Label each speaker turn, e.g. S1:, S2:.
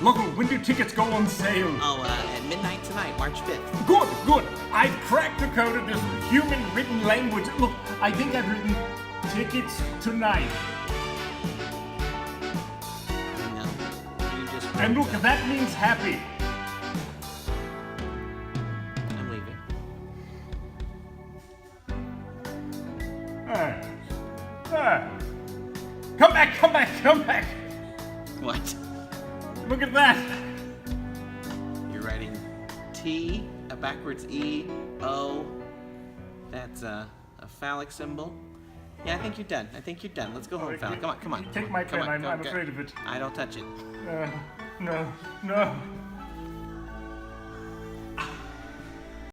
S1: Look, when do tickets go on sale?
S2: Oh, at midnight tonight, March 5th.
S1: Good, good. I've cracked the code of this human written language. Look, I think I've written tickets tonight.
S2: No, you just...
S1: And look, that means happy.
S2: I'm leaving.
S1: Come back, come back, come back.
S2: What?
S1: Look at that.
S2: You're writing T, a backwards E, O. That's a phallic symbol. Yeah, I think you're done. I think you're done. Let's go home, Fowl. Come on, come on.
S1: Take my
S2: Come
S1: pen,
S2: on,
S1: I'm
S2: go.
S1: afraid of it.
S2: I don't touch it.
S1: No, no.